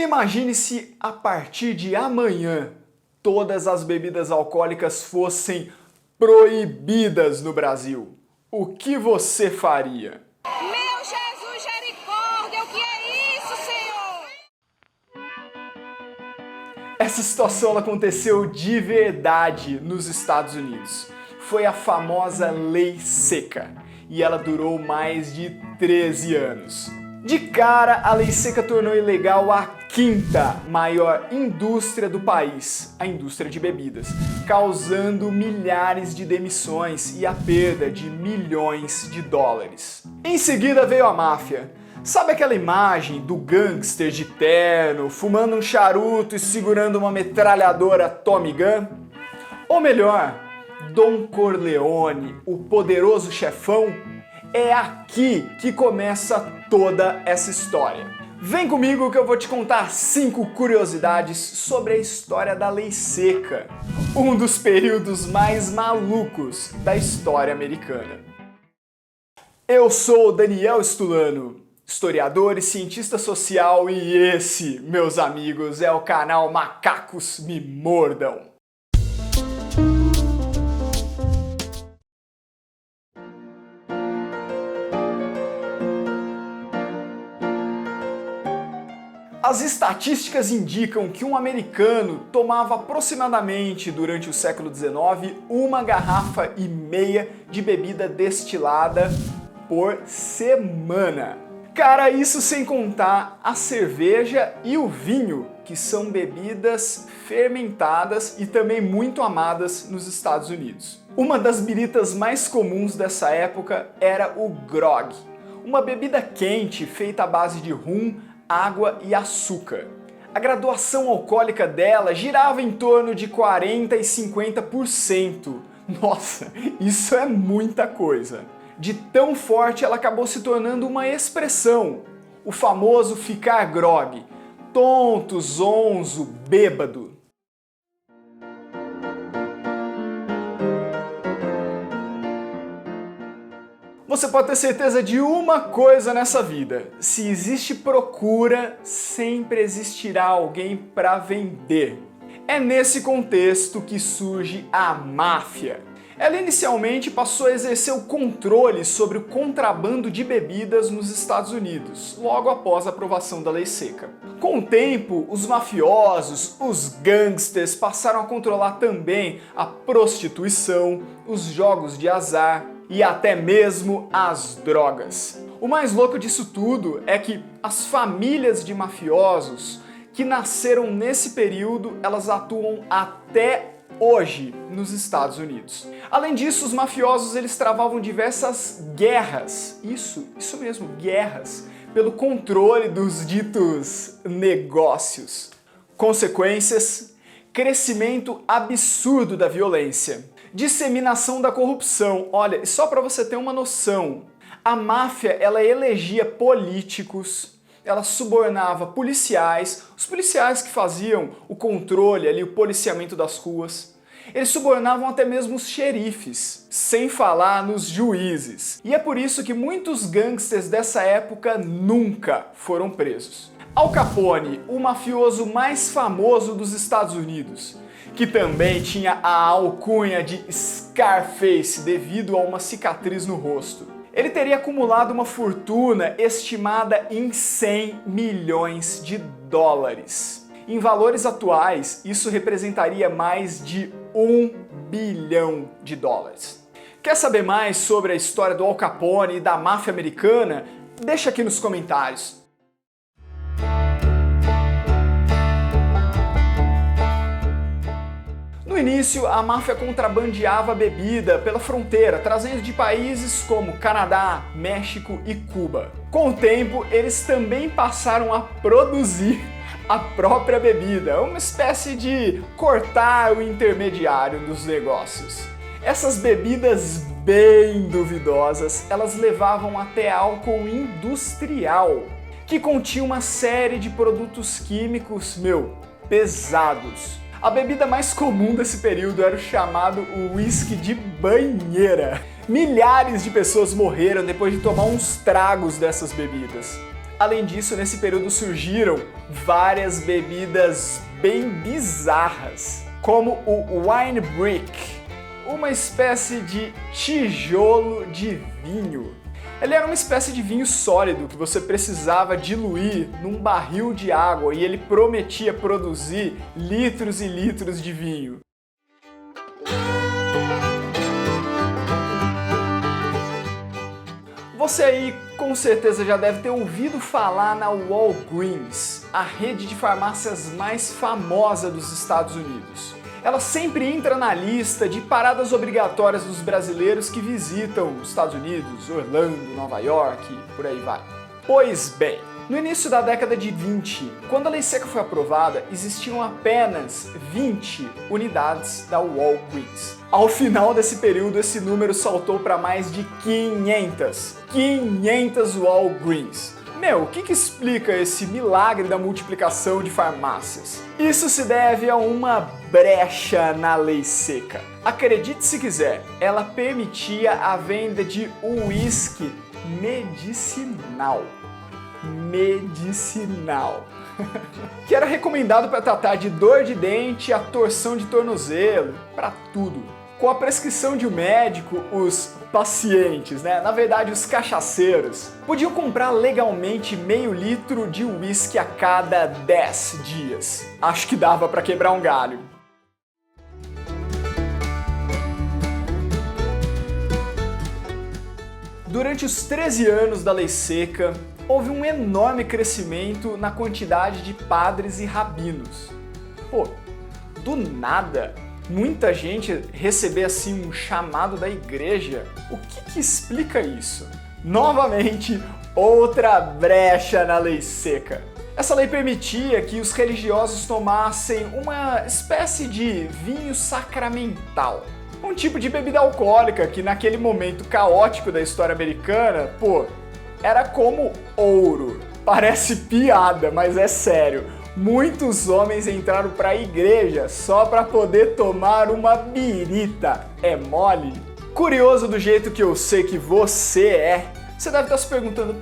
Imagine se a partir de amanhã todas as bebidas alcoólicas fossem proibidas no Brasil. O que você faria? Meu Jesus, misericórdia, o que é isso, Senhor? Essa situação ela aconteceu de verdade nos Estados Unidos. Foi a famosa Lei Seca e ela durou mais de 13 anos. De cara, a Lei Seca tornou ilegal a quinta maior indústria do país, a indústria de bebidas, causando milhares de demissões e a perda de milhões de dólares. Em seguida veio a máfia. Sabe aquela imagem do gangster de terno, fumando um charuto e segurando uma metralhadora Tommy Gun? Ou melhor, Don Corleone, o poderoso chefão? É aqui que começa toda essa história. Vem comigo que eu vou te contar 5 curiosidades sobre a história da Lei Seca, um dos períodos mais malucos da história americana. Eu sou Daniel Stulano, historiador e cientista social, e esse, meus amigos, é o canal Macacos Me Mordam. As estatísticas indicam que um americano tomava aproximadamente, durante o século XIX, 1,5 garrafas de bebida destilada por semana. Cara, isso sem contar a cerveja e o vinho, que são bebidas fermentadas e também muito amadas nos Estados Unidos. Uma das biritas mais comuns dessa época era o grog, uma bebida quente feita à base de rum, água e açúcar. A graduação alcoólica dela girava em torno de 40% e 50%. Nossa, isso é muita coisa. De tão forte, ela acabou se tornando uma expressão, o famoso ficar grog, tonto, zonzo, bêbado. Você pode ter certeza de uma coisa nessa vida: se existe procura, sempre existirá alguém para vender. É nesse contexto que surge a máfia. Ela inicialmente passou a exercer o controle sobre o contrabando de bebidas nos Estados Unidos, logo após a aprovação da Lei Seca. Com o tempo, os mafiosos, os gangsters passaram a controlar também a prostituição, os jogos de azar e até mesmo as drogas. O mais louco disso tudo é que as famílias de mafiosos que nasceram nesse período, elas atuam até hoje nos Estados Unidos. Além disso, os mafiosos eles travavam diversas guerras, isso mesmo, guerras, pelo controle dos ditos negócios. Consequências: crescimento absurdo da violência, disseminação da corrupção. Olha, só para você ter uma noção, a máfia ela elegia políticos, ela subornava policiais, os policiais que faziam o controle ali, o policiamento das ruas. Eles subornavam até mesmo os xerifes, sem falar nos juízes. E é por isso que muitos gangsters dessa época nunca foram presos. Al Capone, o mafioso mais famoso dos Estados Unidos, que também tinha a alcunha de Scarface devido a uma cicatriz no rosto. Ele teria acumulado uma fortuna estimada em 100 milhões de dólares. Em valores atuais, isso representaria mais de 1 bilhão de dólares. Quer saber mais sobre a história do Al Capone e da máfia americana? Deixa aqui nos comentários. No início, a máfia contrabandeava bebida pela fronteira, trazendo de países como Canadá, México e Cuba. Com o tempo, eles também passaram a produzir a própria bebida, uma espécie de cortar o intermediário dos negócios. Essas bebidas bem duvidosas, elas levavam até álcool industrial, que continha uma série de produtos químicos, pesados. A bebida mais comum desse período era o chamado uísque de banheira. Milhares de pessoas morreram depois de tomar uns tragos dessas bebidas. Além disso, nesse período surgiram várias bebidas bem bizarras, como o wine brick, uma espécie de tijolo de vinho. Ele era uma espécie de vinho sólido que você precisava diluir num barril de água e ele prometia produzir litros e litros de vinho. Você aí com certeza já deve ter ouvido falar na Walgreens, a rede de farmácias mais famosa dos Estados Unidos. Ela sempre entra na lista de paradas obrigatórias dos brasileiros que visitam os Estados Unidos, Orlando, Nova York e por aí vai. Pois bem, no início da década de 20, quando a lei seca foi aprovada, existiam apenas 20 unidades da Walgreens. Ao final desse período, esse número saltou para mais de 500. 500 Walgreens. Meu, o que explica esse milagre da multiplicação de farmácias? Isso se deve a uma brecha na lei seca. Acredite se quiser, ela permitia a venda de uísque medicinal. Que era recomendado para tratar de dor de dente, a torção de tornozelo, para tudo. Com a prescrição de um médico, os pacientes, na verdade os cachaceiros, podiam comprar legalmente meio litro de uísque a cada 10 dias. Acho que dava para quebrar um galho. Durante os 13 anos da lei seca, houve um enorme crescimento na quantidade de padres e rabinos. Pô, do nada, muita gente receber assim um chamado da igreja. O que explica isso? Novamente, outra brecha na lei seca. Essa lei permitia que os religiosos tomassem uma espécie de vinho sacramental. Um tipo de bebida alcoólica que naquele momento caótico da história americana, era como ouro. Parece piada, mas é sério. Muitos homens entraram para a igreja só para poder tomar uma birita. É mole? Curioso do jeito que eu sei que você é, você deve estar se perguntando,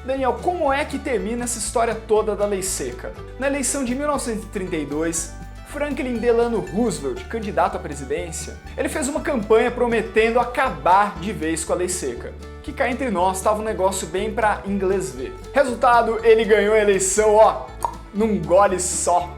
Daniel, como é que termina essa história toda da lei seca? Na eleição de 1932, Franklin Delano Roosevelt, candidato à presidência, ele fez uma campanha prometendo acabar de vez com a lei seca. Que cá entre nós estava um negócio bem para inglês ver. Resultado, ele ganhou a eleição, num gole só.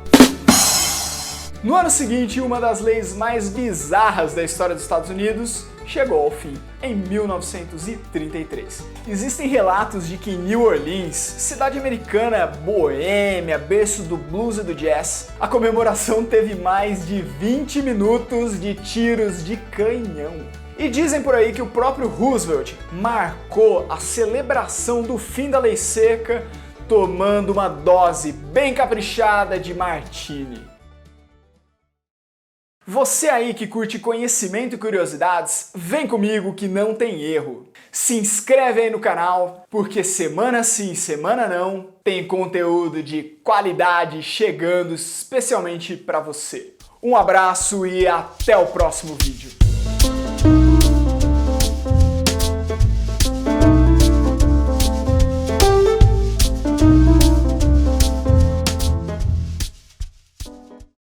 No ano seguinte, uma das leis mais bizarras da história dos Estados Unidos chegou ao fim, em 1933. Existem relatos de que em New Orleans, cidade americana boêmia, berço do blues e do jazz, a comemoração teve mais de 20 minutos de tiros de canhão. E dizem por aí que o próprio Roosevelt marcou a celebração do fim da lei seca tomando uma dose bem caprichada de martini. Você aí que curte conhecimento e curiosidades, vem comigo que não tem erro. Se inscreve aí no canal, porque semana sim, semana não, tem conteúdo de qualidade chegando especialmente para você. Um abraço e até o próximo vídeo.